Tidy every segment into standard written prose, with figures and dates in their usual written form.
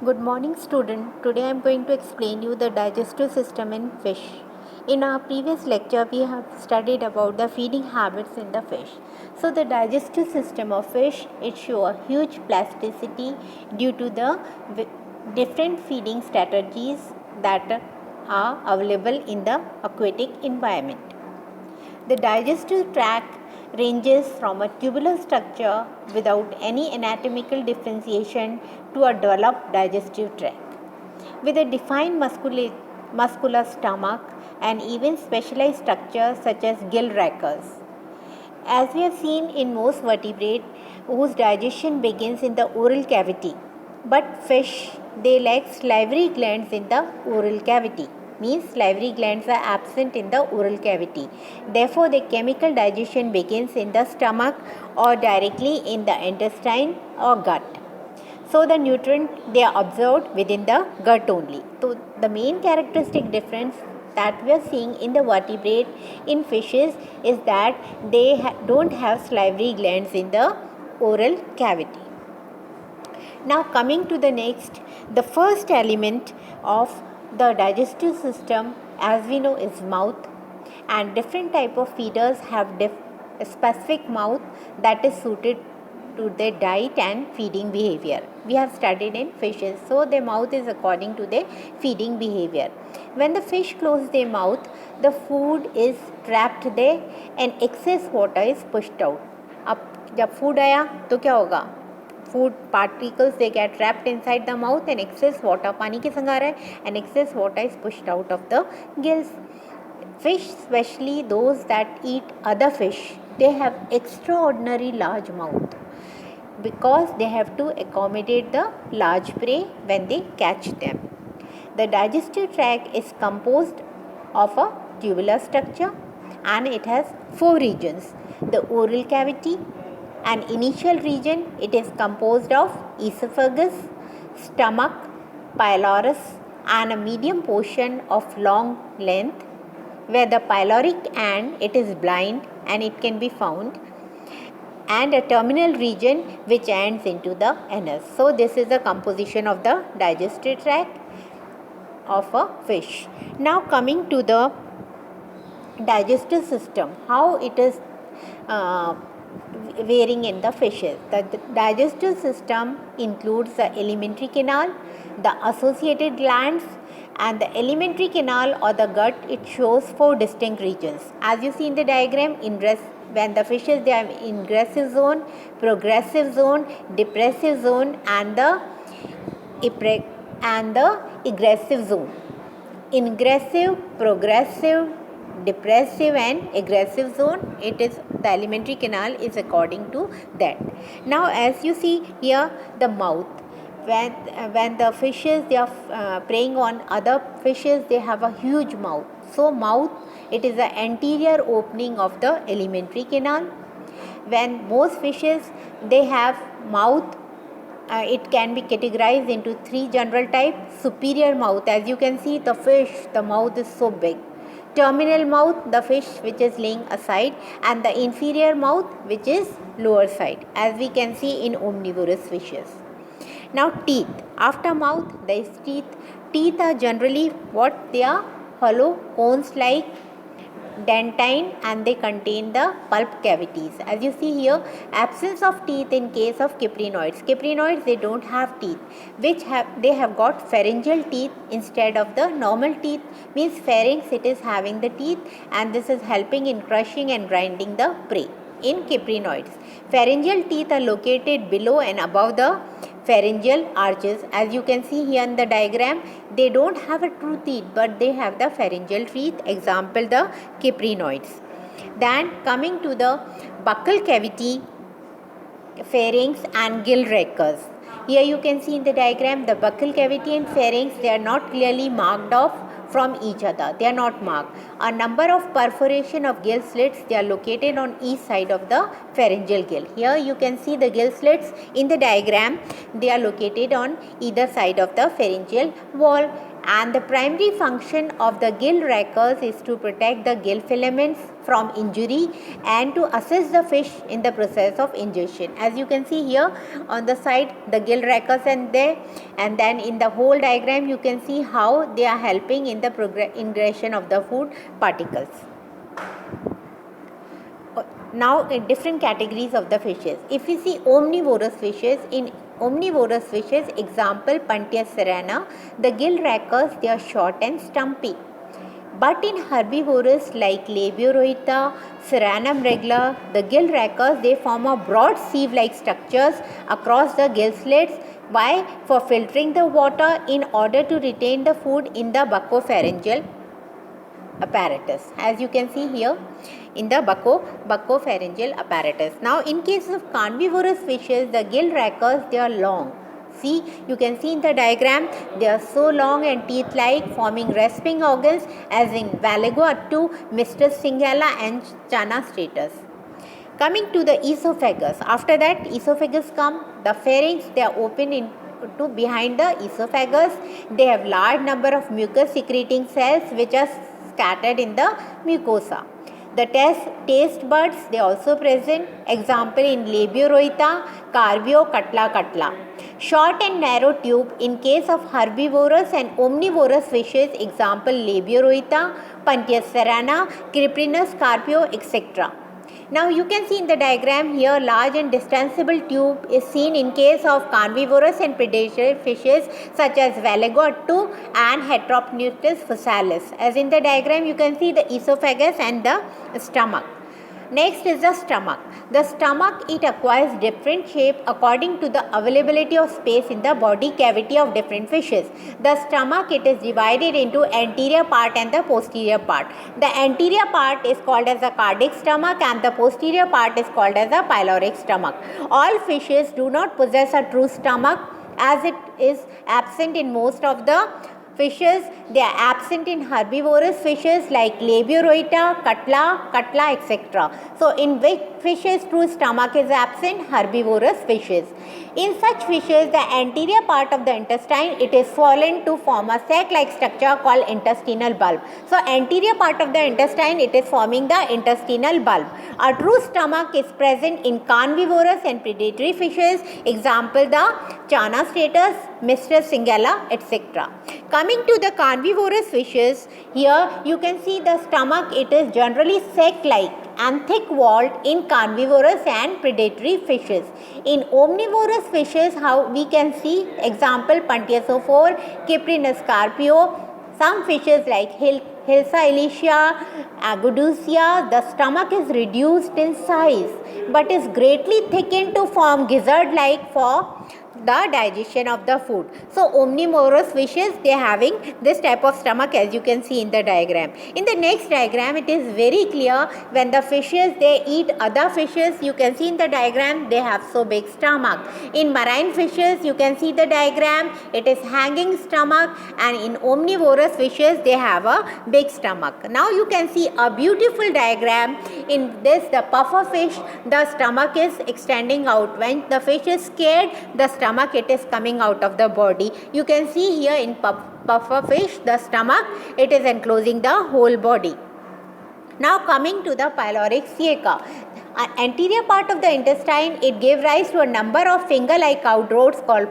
Good morning student. Today I am going to explain you the digestive system in fish. In our previous lecture we have studied about the feeding habits in the fish. So the digestive system of fish, it show a huge plasticity due to the different feeding strategies that are available in the aquatic environment. The digestive tract ranges from a tubular structure without any anatomical differentiation to a developed digestive tract with a defined muscular stomach and even specialized structures such as gill rakers. As we have seen in most vertebrates whose digestion begins in the oral cavity, but fish they lack salivary glands in the oral cavity, means salivary glands are absent in the oral cavity. Therefore, the chemical digestion begins in the stomach or directly in the intestine or gut. So the nutrient they are absorbed within the gut only. So the main characteristic difference that we are seeing in the vertebrate in fishes is that they don't have salivary glands in the oral cavity. Now coming to the next, the first element of the digestive system as we know is mouth, and different type of feeders have specific mouth that is suited to their diet and feeding behavior. We have studied in fishes, so their mouth is according to their feeding behavior. When the fish close their mouth, the food is trapped there and excess water is pushed out. अब जब food आया तो क्या होगा? Food particles they get trapped inside the mouth and excess water, पानी के संग आ रहा है, and excess water is pushed out of the gills. Fish, especially those that eat other fish, they have extraordinary large mouth because they have to accommodate the large prey when they catch them. The digestive tract is composed of a tubular structure and it has four regions. The oral cavity, an initial region, it is composed of esophagus, stomach, pylorus and a medium portion of long length, where the pyloric end it is blind and it can be found, and a terminal region which ends into the anus. So this is the composition of the digestive tract of a fish. Now coming to the digestive system, how it is varying in the fishes. The digestive system includes the alimentary canal, the associated glands, and the alimentary canal or the gut. It shows four distinct regions. As you see in the diagram, when the fishes they have ingressive zone, progressive zone, depressive zone, and the aggressive zone. Ingressive, progressive, depressive and aggressive zone, it is the alimentary canal is according to that. Now as you see here, the mouth, when the fishes they are preying on other fishes, they have a huge mouth. So mouth, it is the anterior opening of the alimentary canal. When most fishes they have mouth, it can be categorized into three general types. Superior mouth, as you can see the fish, the mouth is so big. Terminal mouth, the fish which is laying aside, and the inferior mouth which is lower side, as we can see in omnivorous fishes. Now teeth, after mouth there is teeth. Teeth are generally what they are, hollow cones like dentine, and they contain the pulp cavities. As you see here, absence of teeth in case of cyprinoids. Cyprinoids they don't have teeth, they have got pharyngeal teeth instead of the normal teeth, means pharynx it is having the teeth, and this is helping in crushing and grinding the prey. In cyprinoids, pharyngeal teeth are located below and above the pharyngeal arches. As you can see here in the diagram, they don't have a true teeth but they have the pharyngeal teeth, example the cyprinoids. Then coming to the buccal cavity, pharynx and gill rakers. Here you can see in the diagram the buccal cavity and pharynx, they are not clearly marked off from each other, they are not marked. A number of perforation of gill slits, they are located on each side of the pharyngeal gill. Here you can see the gill slits in the diagram, they are located on either side of the pharyngeal wall, and the primary function of the gill rakers is to protect the gill filaments from injury and to assist the fish in the process of ingestion. As you can see here on the side, the gill rakers and there, and then in the whole diagram you can see how they are helping in the ingression of the food particles. Now in different categories of the fishes. If we see omnivorous fishes, in omnivorous fishes, example Puntia serrana, the gill rakers, they are short and stumpy. But in herbivorous like Labiorhoita, Serranum regula, the gill rakers, they form a broad sieve-like structures across the gill slits. Why? For filtering the water in order to retain the food in the buccopharyngeal apparatus, as you can see here in the buccopharyngeal apparatus. Now in case of carnivorous fishes, the gill rakers, they are long. See, you can see in the diagram, they are so long and teeth-like, forming rasping organs as in Valago attu, Mr. Singala and Chana stratus. Coming to the esophagus, after that esophagus come, the pharynx, they are open to behind the esophagus. They have large number of mucus secreting cells which are scattered in the mucosa. The taste buds, they also present. Example in Labiorhoita, Carbio, Catla. Short and narrow tube in case of herbivorous and omnivorous fishes. Example Labiorhoita, Puntia serrana, Cyprinus, Carpio, etc. Now you can see in the diagram here, large and distensible tube is seen in case of carnivorous and predatory fishes such as Valago attu and Heteropneustes fussalis. As in the diagram you can see the esophagus and the stomach. Next is the stomach. The stomach, it acquires different shape according to the availability of space in the body cavity of different fishes. The stomach, it is divided into anterior part and the posterior part. The anterior part is called as the cardiac stomach and the posterior part is called as the pyloric stomach. All fishes do not possess a true stomach as it is absent in most of the fishes. They are absent in herbivorous fishes like Labiorhoita, Catla, etc. So in which fishes true stomach is absent? Herbivorous fishes. In such fishes, the anterior part of the intestine, it is swollen to form a sac-like structure called intestinal bulb. So anterior part of the intestine, it is forming the intestinal bulb. A true stomach is present in carnivorous and predatory fishes. Example the Chana stratus, Mr. Singala, etc. Coming to the carnivorous fishes, here you can see the stomach, it is generally sac-like and thick-walled in carnivorous and predatory fishes. In omnivorous fishes, how we can see, example Puntiosophore, Cyprinus carpio, some fishes like Hilsa elysia, Agudusia, the stomach is reduced in size but is greatly thickened to form gizzard-like for the digestion of the food. So omnivorous fishes, they are having this type of stomach as you can see in the diagram. In the next diagram, it is very clear when the fishes, they eat other fishes, you can see in the diagram they have so big stomach. In marine fishes, you can see the diagram, it is hanging stomach, and in omnivorous fishes they have a big stomach. Now you can see a beautiful diagram. In this, the puffer fish, the stomach is extending out. When the fish is scared, the stomach, it is coming out of the body. You can see here in puffer fish, the stomach, it is enclosing the whole body. Now coming to the pyloric ceca. Anterior part of the intestine, it gave rise to a number of finger-like outgrowths called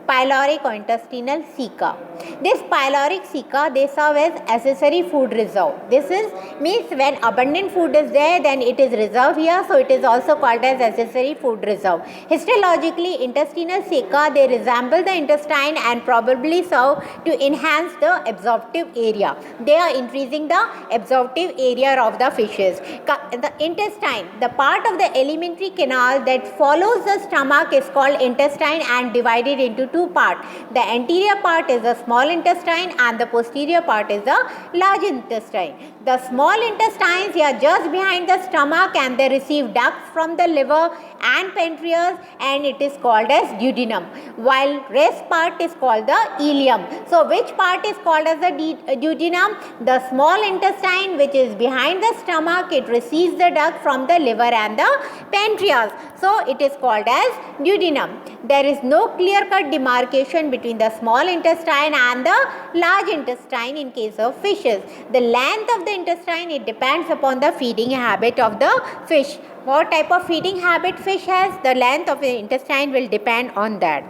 pyloric or intestinal ceca. This pyloric ceca, they serve as accessory food reserve. This is means when abundant food is there, then it is reserved here, so it is also called as accessory food reserve. Histologically, intestinal ceca, they resemble the intestine and probably serve to enhance the absorptive area. They are increasing the absorptive area of the fishes. The intestine, the part of the alimentary canal that follows the stomach is called intestine and divided into two parts. The anterior part is the small intestine and the posterior part is the large intestine. The small intestines are just behind the stomach and they receive ducts from the liver and pancreas and it is called as duodenum, while rest part is called the ileum. So which part is called as the duodenum? The small intestine which is behind the stomach, it receives the duct from the liver and and the pancreas. So it is called as duodenum. There is no clear-cut demarcation between the small intestine and the large intestine in case of fishes. The length of the intestine, it depends upon the feeding habit of the fish. What type of feeding habit fish has, the length of the intestine will depend on that.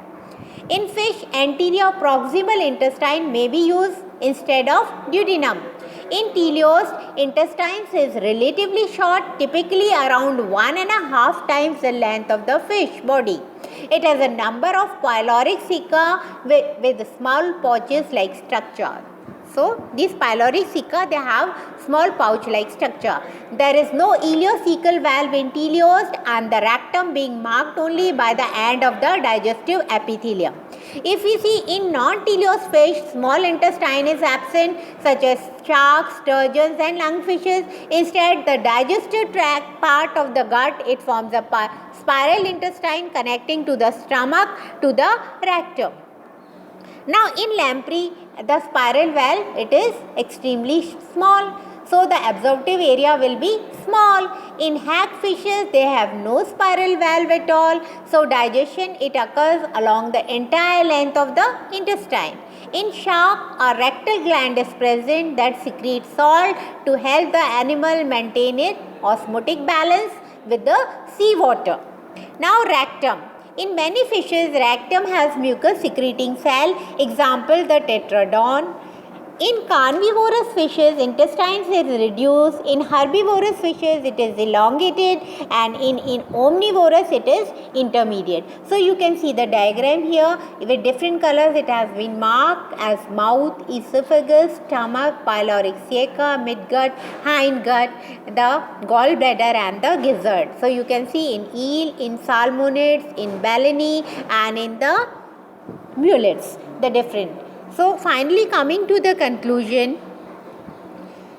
In fish, anterior proximal intestine may be used instead of duodenum. In teleost, intestines is relatively short, typically around 1.5 times the length of the fish body. It has a number of pyloric ceca with small pouches like structure. So, these pyloric ceca, they have small pouch like structure. There is no ileocecal valve in teleost and the rectum being marked only by the end of the digestive epithelium. If we see in non-teleost fish, small intestine is absent such as sharks, sturgeons and lungfishes. Instead, the digestive tract part of the gut, it forms a spiral intestine connecting to the stomach to the rectum. Now in lamprey, the spiral valve, it is extremely small. So the absorptive area will be small. In hagfishes, they have no spiral valve at all. So digestion, it occurs along the entire length of the intestine. In shark, a rectal gland is present that secretes salt to help the animal maintain its osmotic balance with the seawater. Now rectum. In many fishes, rectum has mucus secreting cell, example the tetradon. In carnivorous fishes, intestines is reduced. In herbivorous fishes, it is elongated, and in omnivorous, it is intermediate. So you can see the diagram here with different colors. It has been marked as mouth, esophagus, stomach, pyloric ceca, midgut, hindgut, the gallbladder and the gizzard. So you can see in eel, in salmonids, in baleen and in the mulettes, the different. So finally coming to the conclusion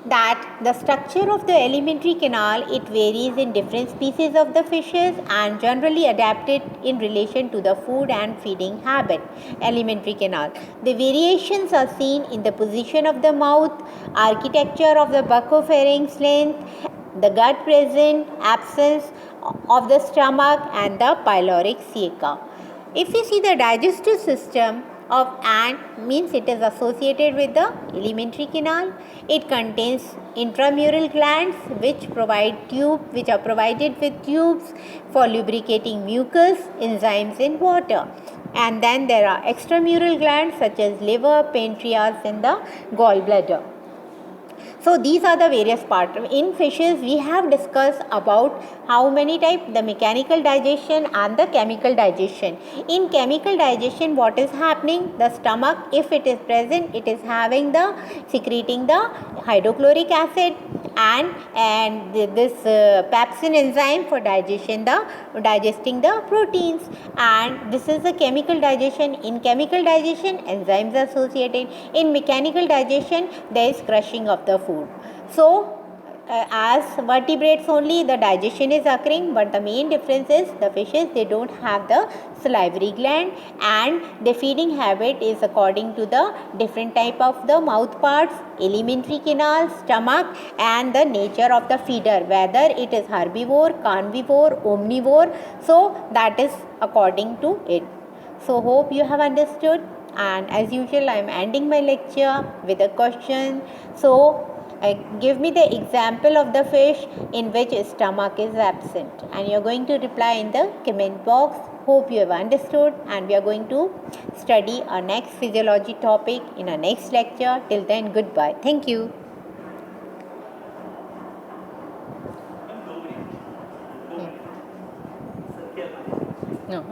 that the structure of the alimentary canal, it varies in different species of the fishes and generally adapted in relation to the food and feeding habit. Alimentary canal. The variations are seen in the position of the mouth, architecture of the buccopharynx length, the gut present, absence of the stomach and the pyloric ceca. If we see the digestive system of ant, means it is associated with the alimentary canal. It contains intramural glands which are provided with tubes for lubricating mucus, enzymes in water. And then there are extramural glands such as liver, pancreas and the gallbladder. So these are the various parts. In fishes, we have discussed about how many types, the mechanical digestion and the chemical digestion. In chemical digestion, what is happening? The stomach, if it is present, it is having the secreting the hydrochloric acid and this pepsin enzyme for digesting the proteins, and this is the chemical digestion. In chemical digestion, enzymes are associated. In mechanical digestion, there is crushing of the food. So as vertebrates only the digestion is occurring, but the main difference is the fishes, they don't have the salivary gland and the feeding habit is according to the different type of the mouth parts, alimentary canal, stomach and the nature of the feeder, whether it is herbivore, carnivore, omnivore. So that is according to it. So hope you have understood, and as usual I am ending my lecture with a question. So give me the example of the fish in which stomach is absent, and you are going to reply in the comment box. Hope you have understood, and we are going to study our next physiology topic in our next lecture. Till then, goodbye. Thank you. No.